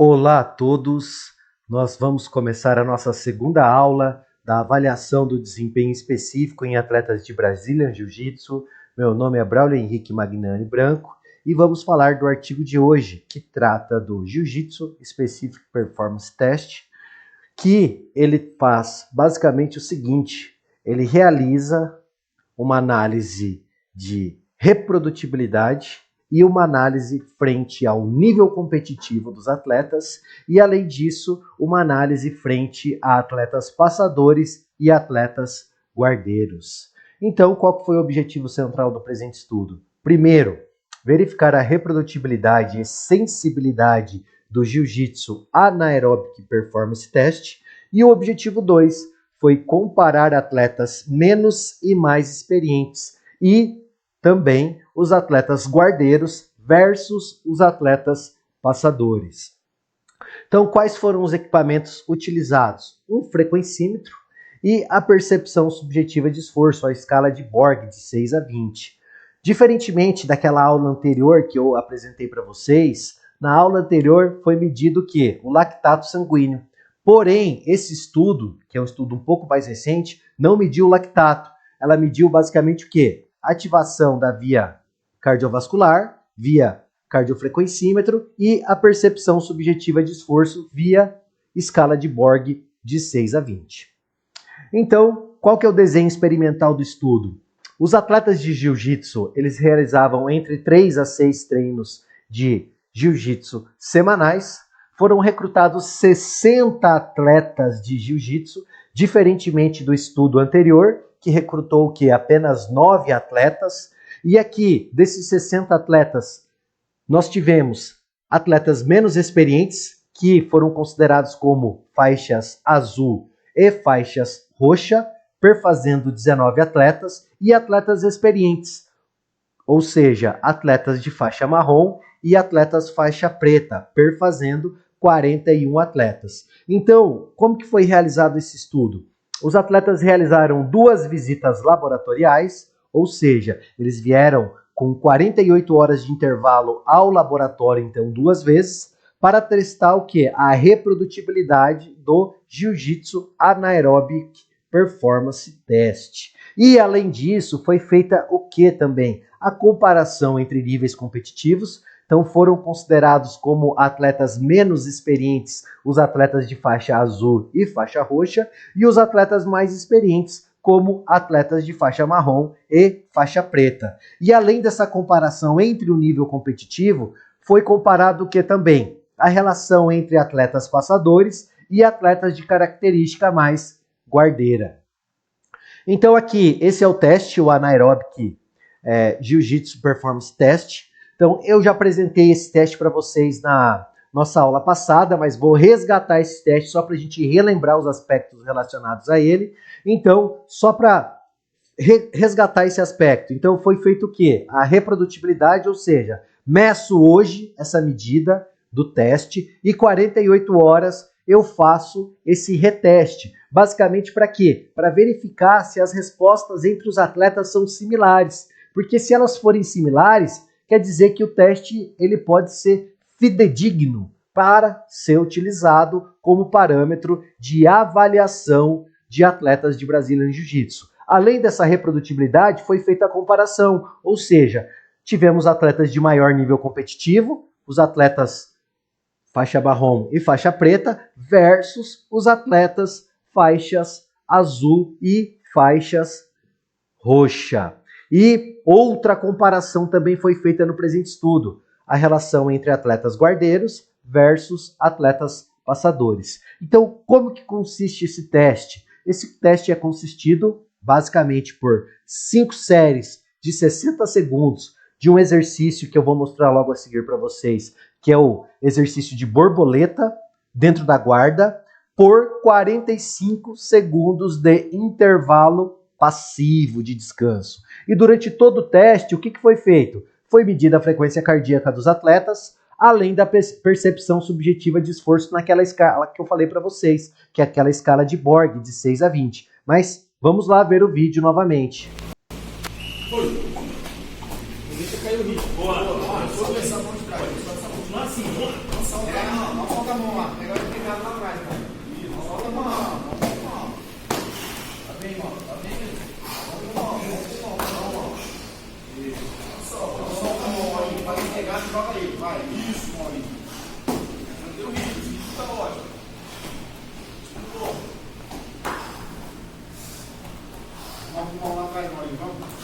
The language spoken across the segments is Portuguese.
Olá a todos, nós vamos começar a nossa segunda aula da avaliação do desempenho específico em atletas de Brazilian Jiu-Jitsu. Meu nome é Braulio Henrique Magnani Branco e vamos falar do artigo de hoje, que trata do Jiu-Jitsu Specific Performance Test, que ele faz basicamente o seguinte: ele realiza uma análise de reprodutibilidade e uma análise frente ao nível competitivo dos atletas e, além disso, uma análise frente a atletas passadores e atletas guardeiros. Então, qual foi o objetivo central do presente estudo? Primeiro, verificar a reprodutibilidade e sensibilidade do Jiu-Jitsu Anaerobic Performance Test, e o objetivo 2 foi comparar atletas menos e mais experientes e também os atletas guardeiros versus os atletas passadores. Então, quais foram os equipamentos utilizados? Um frequencímetro e a percepção subjetiva de esforço, a escala de Borg de 6 a 20. Diferentemente daquela aula anterior que eu apresentei para vocês, na aula anterior foi medido o quê? O lactato sanguíneo. Porém, esse estudo, que é um estudo um pouco mais recente, não mediu o lactato. Ela mediu basicamente o quê? Ativação da via cardiovascular, via cardiofrequencímetro e a percepção subjetiva de esforço via escala de Borg de 6 a 20. Então, qual que é o desenho experimental do estudo? Os atletas de jiu-jitsu, eles realizavam entre 3 a 6 treinos de jiu-jitsu semanais. Foram recrutados 60 atletas de jiu-jitsu, diferentemente do estudo anterior, que recrutou o quê? Apenas 9 atletas. E aqui, desses 60 atletas, nós tivemos atletas menos experientes, que foram considerados como faixas azul e faixas roxa, perfazendo 19 atletas, e atletas experientes, ou seja, atletas de faixa marrom e atletas faixa preta, perfazendo 41 atletas. Então, como que foi realizado esse estudo? Os atletas realizaram 2 visitas laboratoriais, ou seja, eles vieram com 48 horas de intervalo ao laboratório, então 2 vezes, para testar o que? A reprodutibilidade do Jiu-Jitsu Anaerobic Performance Test. E, além disso, foi feita o que também? A comparação entre níveis competitivos. Então foram considerados como atletas menos experientes os atletas de faixa azul e faixa roxa, e os atletas mais experientes como atletas de faixa marrom e faixa preta. E além dessa comparação entre o nível competitivo, foi comparado o que também? A relação entre atletas passadores e atletas de característica mais guardeira. Então aqui, esse é o teste, o Anaerobic Jiu-Jitsu Performance Test. Então, eu já apresentei esse teste para vocês na nossa aula passada, mas vou resgatar esse teste só para a gente relembrar os aspectos relacionados a ele. Então, só para resgatar esse aspecto, então foi feito o quê? A reprodutibilidade, ou seja, meço hoje essa medida do teste e 48 horas eu faço esse reteste. Basicamente para quê? Para verificar se as respostas entre os atletas são similares. Porque se elas forem similares, quer dizer que o teste ele pode ser fidedigno para ser utilizado como parâmetro de avaliação de atletas de Brazilian Jiu-Jitsu. Além dessa reprodutibilidade, foi feita a comparação, ou seja, tivemos atletas de maior nível competitivo, os atletas faixa marrom e faixa preta, versus os atletas faixas azul e faixas roxa. E outra comparação também foi feita no presente estudo, a relação entre atletas guardeiros versus atletas passadores. Então, como que consiste esse teste? Esse teste é consistido basicamente por 5 séries de 60 segundos de um exercício que eu vou mostrar logo a seguir para vocês, que é o exercício de borboleta dentro da guarda, por 45 segundos de intervalo passivo de descanso. E durante todo o teste, o que foi feito? Foi medida a frequência cardíaca dos atletas, além da percepção subjetiva de esforço naquela escala que eu falei para vocês, que é aquela escala de Borg, de 6 a 20. Mas vamos lá ver o vídeo novamente. Deixa cair o ritmo. Boa. Vou começar a mão de trás. Continuar assim. Não solta a mão lá. Pegar ele pegado lá atrás, mano. Não solta a mão. Tá bem, ó. Tá bem, solta a mão aí. Vai pegar e joga ele. Vai. Isso, Maurinho. Deu risco. Isso tá ótimo. Vamos com a mão lá atrás, Maurinho. Vamos.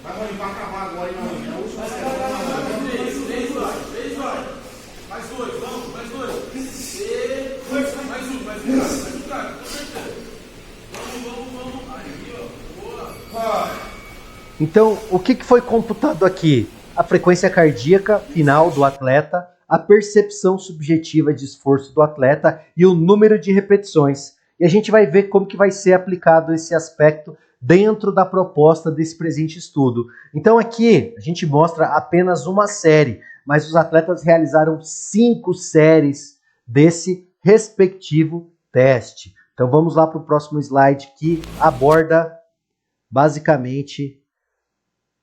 Vai, Maurinho, vai acabar agora, hein, Maurinho? É a última mais dois, vamos, mais dois. Mais um, cara, com certeza. Vamos. Aí, ó, boa. Então, o que foi computado aqui? A frequência cardíaca final do atleta, a percepção subjetiva de esforço do atleta e o número de repetições. E a gente vai ver como que vai ser aplicado esse aspecto dentro da proposta desse presente estudo. Então aqui a gente mostra apenas uma série, mas os atletas realizaram 5 séries desse respectivo teste. Então vamos lá para o próximo slide que aborda basicamente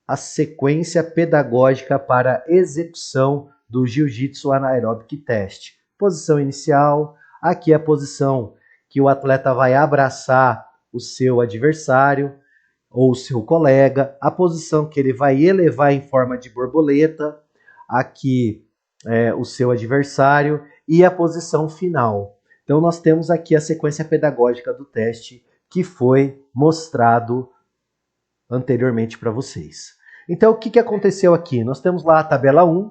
a sequência pedagógica para execução do Jiu-Jitsu Anaerobic Test. Posição inicial, aqui é a posição que o atleta vai abraçar o seu adversário ou o seu colega, a posição que ele vai elevar em forma de borboleta, aqui o seu adversário, e a posição final. Então nós temos aqui a sequência pedagógica do teste que foi mostrado anteriormente para vocês. Então o que aconteceu aqui? Nós temos lá a tabela 1,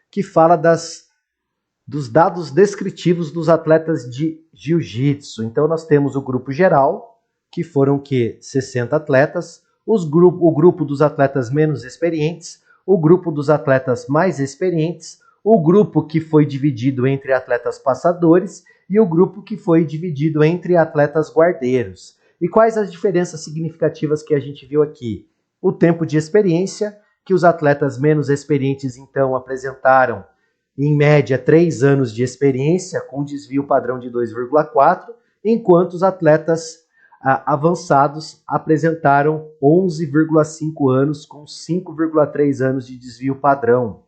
que fala dos dados descritivos dos atletas de Jiu-Jitsu. Então nós temos o grupo geral, que foram 60 atletas, o grupo dos atletas menos experientes, o grupo dos atletas mais experientes, o grupo que foi dividido entre atletas passadores e o grupo que foi dividido entre atletas guardeiros. E quais as diferenças significativas que a gente viu aqui? O tempo de experiência, que os atletas menos experientes então apresentaram em média 3 anos de experiência com desvio padrão de 2,4, enquanto os atletas avançados apresentaram 11,5 anos com 5,3 anos de desvio padrão.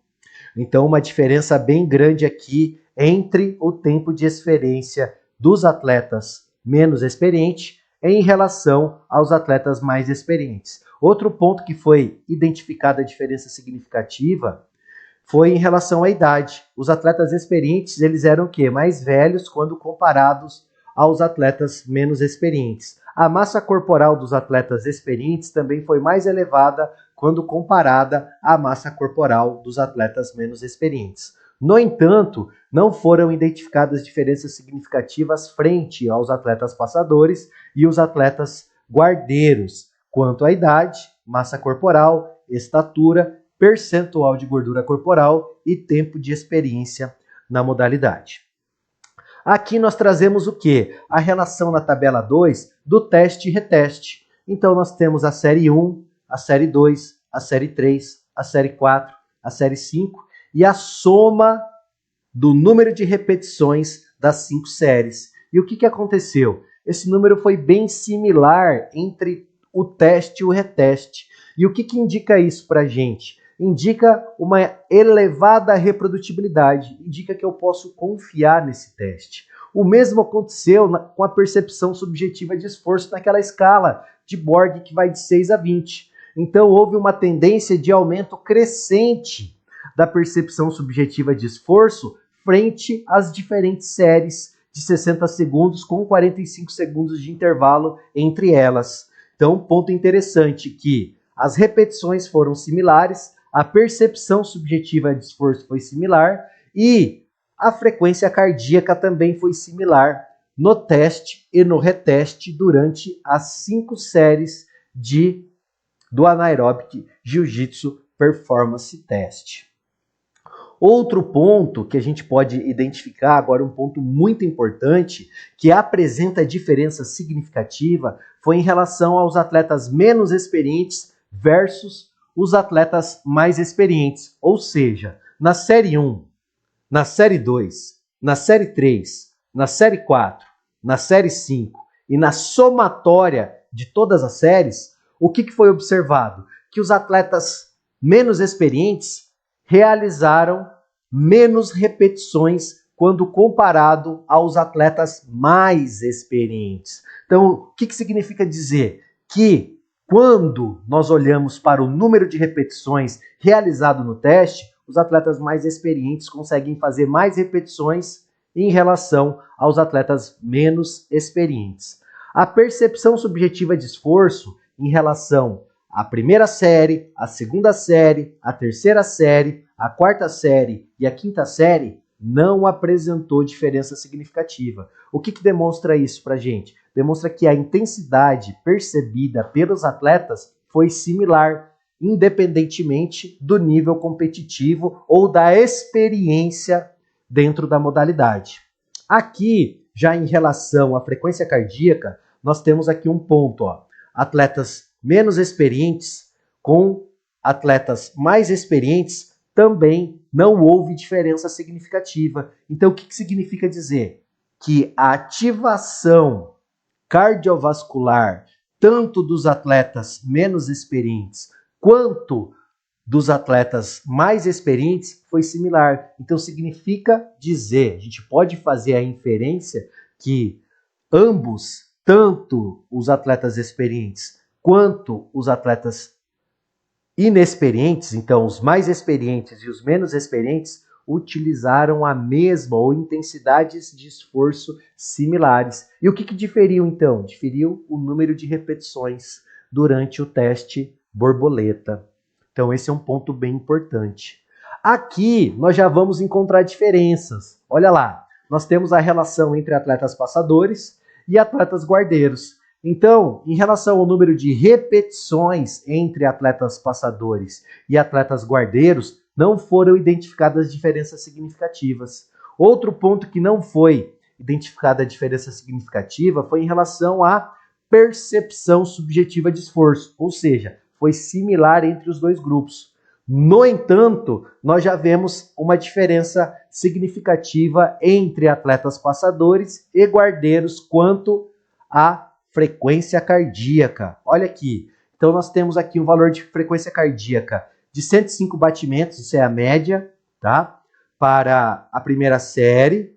Então uma diferença bem grande aqui entre o tempo de experiência dos atletas menos experientes em relação aos atletas mais experientes. Outro ponto que foi identificada a diferença significativa foi em relação à idade. Os atletas experientes, eles eram mais velhos quando comparados aos atletas menos experientes. A massa corporal dos atletas experientes também foi mais elevada quando comparada à massa corporal dos atletas menos experientes. No entanto, não foram identificadas diferenças significativas frente aos atletas passadores e os atletas guardeiros, quanto à idade, massa corporal, estatura, percentual de gordura corporal e tempo de experiência na modalidade. Aqui nós trazemos o quê? A relação na tabela 2 do teste e reteste. Então nós temos a série 1, a série 2, a série 3, a série 4, a série 5 e a soma do número de repetições das 5 séries. E o que aconteceu? Esse número foi bem similar entre o teste e o reteste. E o que indica isso para a gente? Indica uma elevada reprodutibilidade, indica que eu posso confiar nesse teste. O mesmo aconteceu com a percepção subjetiva de esforço naquela escala de Borg que vai de 6 a 20. Então houve uma tendência de aumento crescente da percepção subjetiva de esforço frente às diferentes séries de 60 segundos com 45 segundos de intervalo entre elas. Então, ponto interessante que as repetições foram similares, a percepção subjetiva de esforço foi similar e a frequência cardíaca também foi similar no teste e no reteste durante as 5 séries do Anaerobic Jiu-Jitsu Performance Test. Outro ponto que a gente pode identificar agora, um ponto muito importante, que apresenta diferença significativa, foi em relação aos atletas menos experientes versus os atletas mais experientes. Ou seja, na série 1, na série 2, na série 3, na série 4, na série 5 e na somatória de todas as séries, o que foi observado? Que os atletas menos experientes realizaram menos repetições quando comparado aos atletas mais experientes. Então, o que significa dizer? Que quando nós olhamos para o número de repetições realizado no teste, os atletas mais experientes conseguem fazer mais repetições em relação aos atletas menos experientes. A percepção subjetiva de esforço em relação à primeira série, à segunda série, à terceira série, à quarta série e à quinta série não apresentou diferença significativa. O que demonstra isso para a gente? Demonstra que a intensidade percebida pelos atletas foi similar, independentemente do nível competitivo ou da experiência dentro da modalidade. Aqui, já em relação à frequência cardíaca, nós temos aqui um ponto, ó. Atletas menos experientes com atletas mais experientes também não houve diferença significativa. Então, o que significa dizer? Que a ativação cardiovascular, tanto dos atletas menos experientes quanto dos atletas mais experientes, foi similar. Então, significa dizer, a gente pode fazer a inferência que ambos, tanto os atletas experientes quanto os atletas inexperientes, então os mais experientes e os menos experientes, utilizaram a mesma ou intensidades de esforço similares. E o que diferiu então? Diferiu o número de repetições durante o teste borboleta. Então esse é um ponto bem importante. Aqui nós já vamos encontrar diferenças. Olha lá, nós temos a relação entre atletas passadores e atletas guardeiros. Então, em relação ao número de repetições entre atletas passadores e atletas guardeiros, não foram identificadas diferenças significativas. Outro ponto que não foi identificada a diferença significativa foi em relação à percepção subjetiva de esforço, ou seja, foi similar entre os dois grupos. No entanto, nós já vemos uma diferença significativa entre atletas passadores e guardeiros quanto à frequência cardíaca. Olha aqui. Então, nós temos aqui um valor de frequência cardíaca de 105 batimentos, isso é a média, tá? Para a primeira série.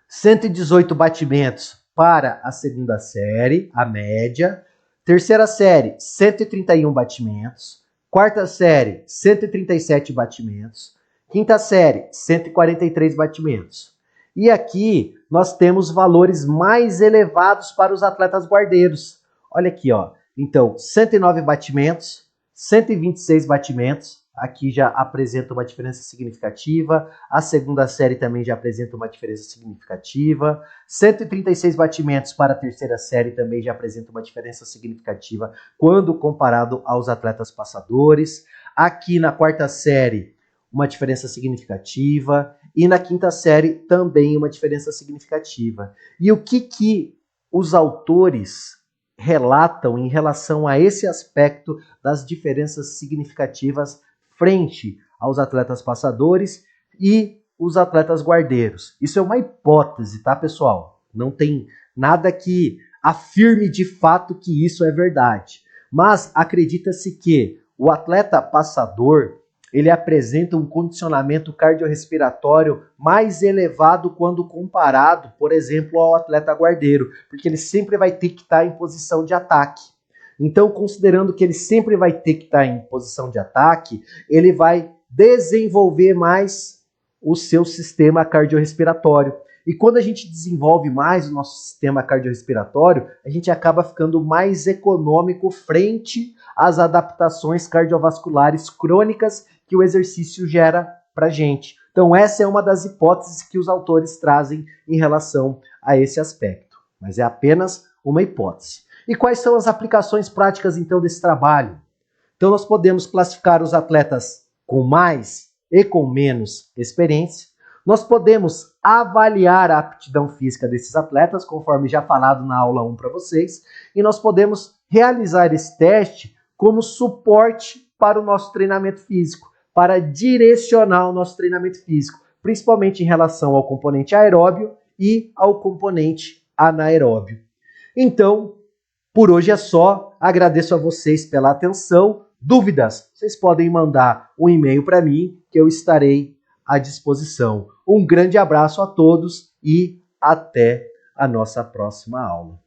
118 batimentos para a segunda série, a média. Terceira série, 131 batimentos. Quarta série, 137 batimentos. Quinta série, 143 batimentos. E aqui nós temos valores mais elevados para os atletas guardeiros. Olha aqui, ó. Então, 109 batimentos, 126 batimentos. Aqui já apresenta uma diferença significativa. A segunda série também já apresenta uma diferença significativa. 136 batimentos para a terceira série também já apresenta uma diferença significativa quando comparado aos atletas passadores. Aqui na quarta série, uma diferença significativa. E na quinta série também uma diferença significativa. E o que os autores relatam em relação a esse aspecto das diferenças significativas frente aos atletas passadores e os atletas guardeiros? Isso é uma hipótese, tá, pessoal? Não tem nada que afirme de fato que isso é verdade. Mas acredita-se que o atleta passador, ele apresenta um condicionamento cardiorrespiratório mais elevado quando comparado, por exemplo, ao atleta guardeiro, porque ele sempre vai ter que estar em posição de ataque. Então, considerando que ele sempre vai ter que estar em posição de ataque, ele vai desenvolver mais o seu sistema cardiorrespiratório. E quando a gente desenvolve mais o nosso sistema cardiorrespiratório, a gente acaba ficando mais econômico frente às adaptações cardiovasculares crônicas que o exercício gera para a gente. Então, essa é uma das hipóteses que os autores trazem em relação a esse aspecto. Mas é apenas uma hipótese. E quais são as aplicações práticas, então, desse trabalho? Então, nós podemos classificar os atletas com mais e com menos experiência. Nós podemos avaliar a aptidão física desses atletas, conforme já falado na aula 1 para vocês. E nós podemos realizar esse teste como suporte para o nosso treinamento físico, para direcionar o nosso treinamento físico, principalmente em relação ao componente aeróbio e ao componente anaeróbio. Então, por hoje é só. Agradeço a vocês pela atenção. Dúvidas? Vocês podem mandar um e-mail para mim que eu estarei à disposição. Um grande abraço a todos e até a nossa próxima aula.